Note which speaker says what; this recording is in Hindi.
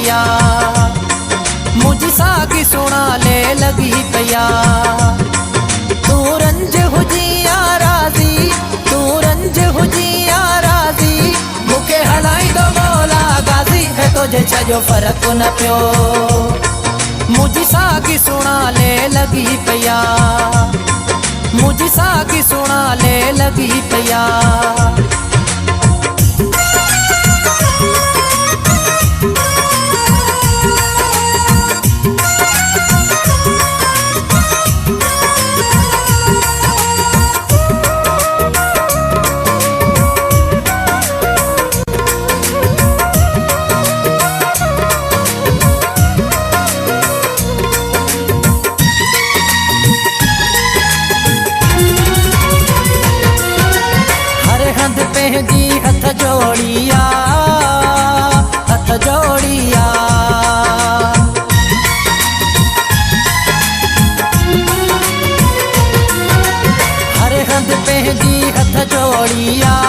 Speaker 1: पया, मुझ सागी सुना ले लगी पया। तू रंज हुजिया राजी, तू रंज हुजिया राजी, मुके हलाई दो मौला गाजी है तुझे छजो फर्क न पियो। मुझ सागी सुना ले लगी पया, मुझ सागी सुना ले लगी पया। जी हथ जोड़िया, हथ जोड़िया, हर हंध पे जी हथ जोड़िया।